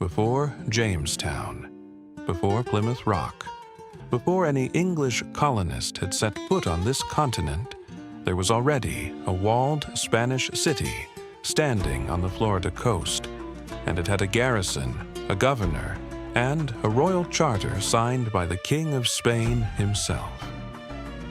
before Jamestown, before Plymouth Rock, before any English colonist had set foot on this continent, there was already a walled Spanish city standing on the Florida coast, and it had a garrison, a governor, and a royal charter signed by the King of Spain himself.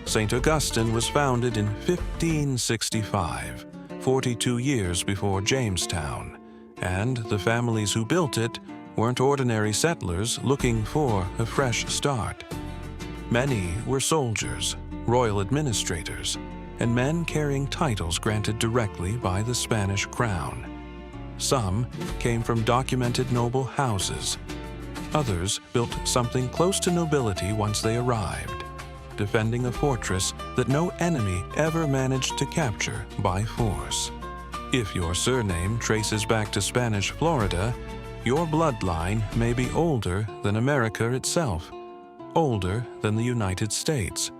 St. Augustine was founded in 1565, 42 years before Jamestown, and the families who built it weren't ordinary settlers looking for a fresh start. Many were soldiers, royal administrators, and men carrying titles granted directly by the Spanish crown. Some came from documented noble houses. Others built something close to nobility once they arrived, defending a fortress that no enemy ever managed to capture by force. If your surname traces back to Spanish Florida, your bloodline may be older than America itself, older than the United States,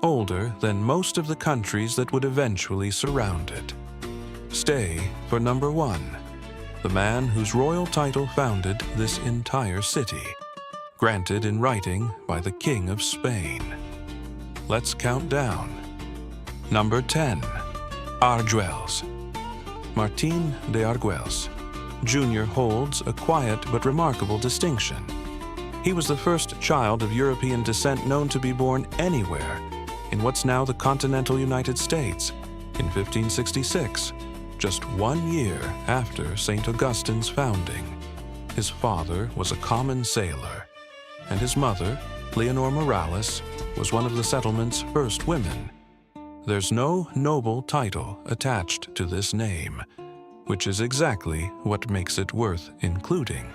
older than most of the countries that would eventually surround it. Stay for number 1, the man whose royal title founded this entire city, granted in writing by the King of Spain. Let's count down. Number 10, Arguelles. Martin de Arguelles Jr. holds a quiet but remarkable distinction. He was the first child of European descent known to be born anywhere in what's now the continental United States in 1566, just 1 year after St. Augustine's founding. His father was a common sailor, and his mother, Leonor Morales, was one of the settlement's first women. There's no noble title attached to this name, which is exactly what makes it worth including.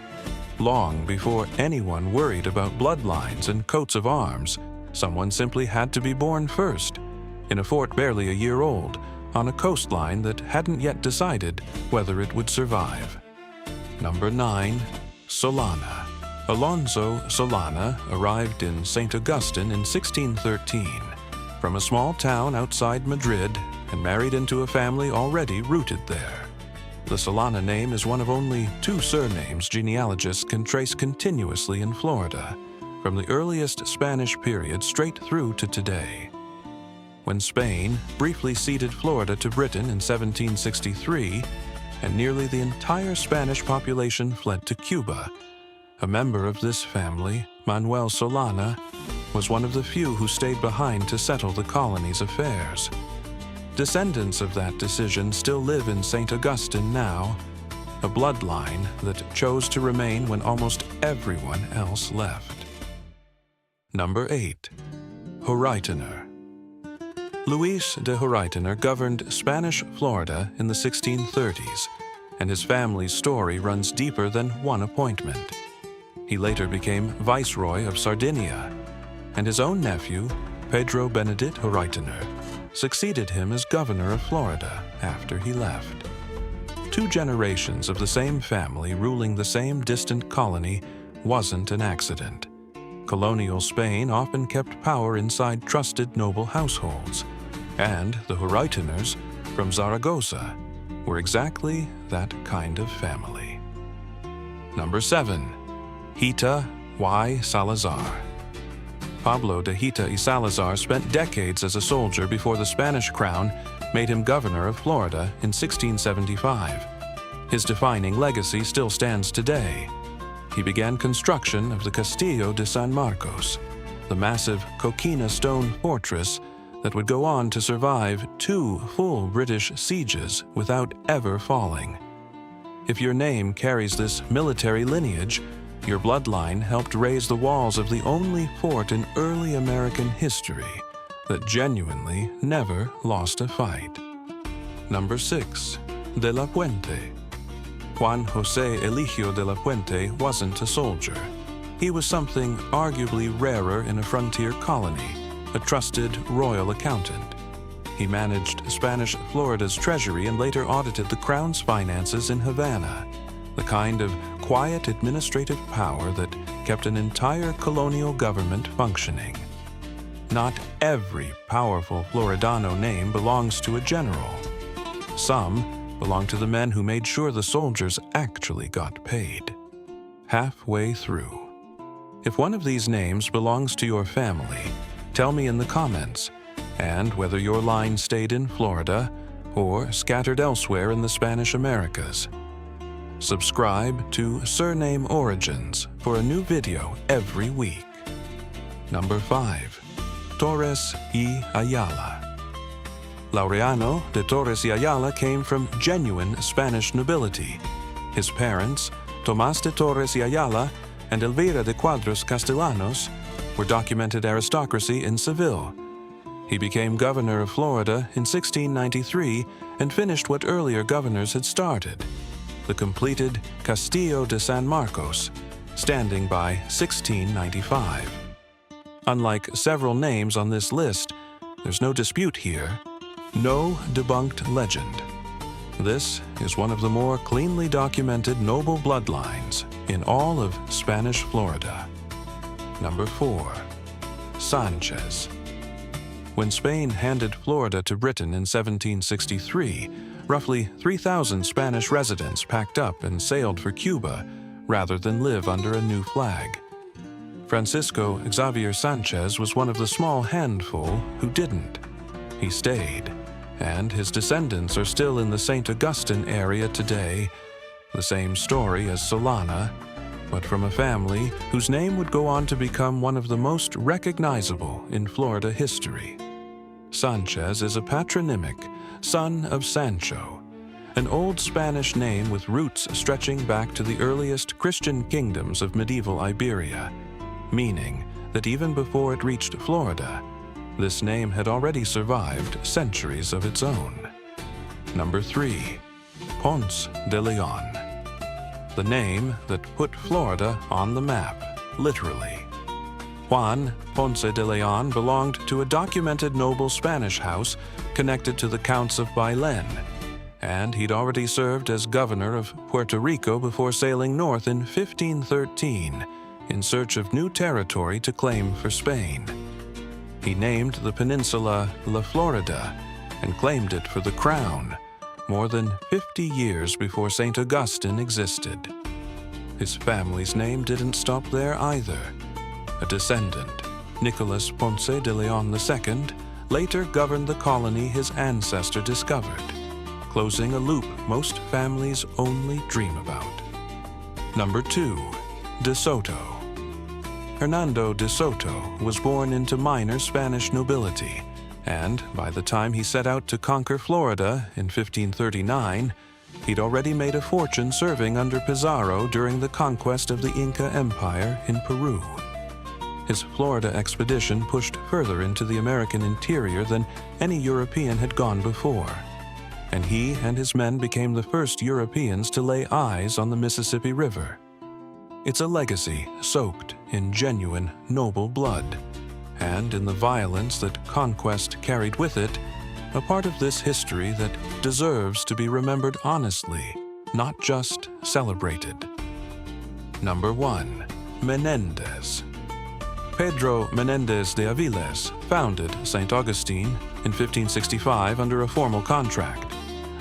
Long before anyone worried about bloodlines and coats of arms, someone simply had to be born first, in a fort barely a year old, on a coastline that hadn't yet decided whether it would survive. Number 9, Solana. Alonso Solana arrived in St. Augustine in 1613 from a small town outside Madrid and married into a family already rooted there. The Solana name is one of only 2 surnames genealogists can trace continuously in Florida, from the earliest Spanish period straight through to today. When Spain briefly ceded Florida to Britain in 1763, and nearly the entire Spanish population fled to Cuba, a member of this family, Manuel Solana, was one of the few who stayed behind to settle the colony's affairs. Descendants of that decision still live in St. Augustine now, a bloodline that chose to remain when almost everyone else left. Number 8, Horitener. Luis de Horitener governed Spanish Florida in the 1630s, and his family's story runs deeper than one appointment. He later became Viceroy of Sardinia, and his own nephew, Pedro Benedict Horitener, succeeded him as governor of Florida after he left. 2 generations of the same family ruling the same distant colony wasn't an accident. Colonial Spain often kept power inside trusted noble households, and the Horiteners from Zaragoza were exactly that kind of family. Number 7, Hita y Salazar. Pablo de Hita y Salazar spent decades as a soldier before the Spanish crown made him governor of Florida in 1675. His defining legacy still stands today. He began construction of the Castillo de San Marcos, the massive coquina stone fortress that would go on to survive 2 full British sieges without ever falling. If your name carries this military lineage, your bloodline helped raise the walls of the only fort in early American history that genuinely never lost a fight. Number 6, De la Puente. Juan José Eligio de la Puente wasn't a soldier. He was something arguably rarer in a frontier colony, a trusted royal accountant. He managed Spanish Florida's treasury and later audited the crown's finances in Havana, the kind of quiet administrative power that kept an entire colonial government functioning. Not every powerful Floridano name belongs to a general. Some belong to the men who made sure the soldiers actually got paid. halfway through. If one of these names belongs to your family, tell me in the comments, and whether your line stayed in Florida or scattered elsewhere in the Spanish Americas. Subscribe to Surname Origins for a new video every week. Number 5. Torres y Ayala. Laureano de Torres y Ayala came from genuine Spanish nobility. His parents, Tomás de Torres y Ayala and Elvira de Cuadros Castellanos, were documented aristocracy in Seville. He became governor of Florida in 1693 and finished what earlier governors had started, the completed Castillo de San Marcos, standing by 1695. Unlike several names on this list, there's no dispute here, no debunked legend. This is one of the more cleanly documented noble bloodlines in all of Spanish Florida. Number 4. Sanchez. When Spain handed Florida to Britain in 1763, roughly 3,000 Spanish residents packed up and sailed for Cuba rather than live under a new flag. Francisco Xavier Sanchez was one of the small handful who didn't. He stayed, and his descendants are still in the St. Augustine area today, the same story as Solana, but from a family whose name would go on to become one of the most recognizable in Florida history. Sanchez is a patronymic, son of Sancho, an old Spanish name with roots stretching back to the earliest Christian kingdoms of medieval Iberia, meaning that even before it reached Florida, this name had already survived centuries of its own. Number 3. Ponce de Leon. The name that put Florida on the map, literally. Juan Ponce de Leon belonged to a documented noble Spanish house connected to the Counts of Bailen, and he'd already served as governor of Puerto Rico before sailing north in 1513 in search of new territory to claim for Spain. He named the peninsula La Florida and claimed it for the crown more than 50 years before St. Augustine existed. His family's name didn't stop there either. A descendant, Nicolas Ponce de Leon II, later governed the colony his ancestor discovered, closing a loop most families only dream about. Number 2. De Soto. Hernando de Soto was born into minor Spanish nobility, and by the time he set out to conquer Florida in 1539, he'd already made a fortune serving under Pizarro during the conquest of the Inca Empire in Peru. His Florida expedition pushed further into the American interior than any European had gone before, and he and his men became the first Europeans to lay eyes on the Mississippi River. It's a legacy soaked in genuine noble blood, and in the violence that conquest carried with it, a part of this history that deserves to be remembered honestly, not just celebrated. Number 1. Menendez. Pedro Menendez de Aviles founded St. Augustine in 1565 under a formal contract,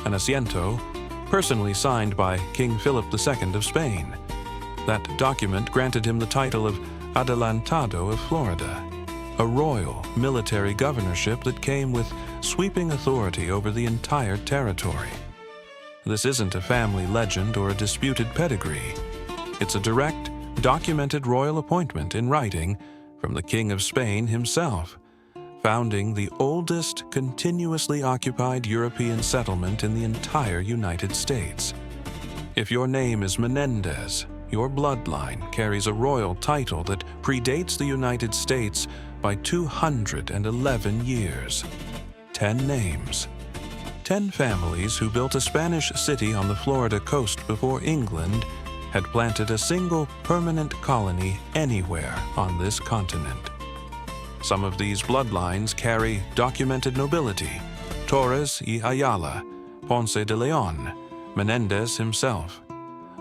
an asiento personally signed by King Philip II of Spain. That document granted him the title of Adelantado of Florida, a royal military governorship that came with sweeping authority over the entire territory. This isn't a family legend or a disputed pedigree. It's a direct, documented royal appointment in writing from the King of Spain himself, founding the oldest continuously occupied European settlement in the entire United States. If your name is Menendez, your bloodline carries a royal title that predates the United States by 211 years. 10 names. 10 families who built a Spanish city on the Florida coast before England had planted a single permanent colony anywhere on this continent. Some of these bloodlines carry documented nobility: Torres y Ayala, Ponce de Leon, Menendez himself.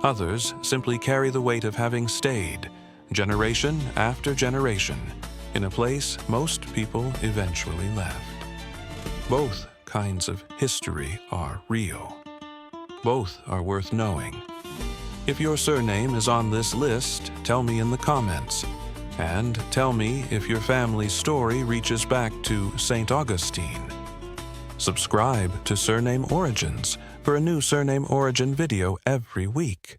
Others simply carry the weight of having stayed, generation after generation, in a place most people eventually left. Both kinds of history are real. Both are worth knowing. If your surname is on this list, tell me in the comments. And tell me if your family's story reaches back to St. Augustine. Subscribe to Surname Origins for a new surname origin video every week.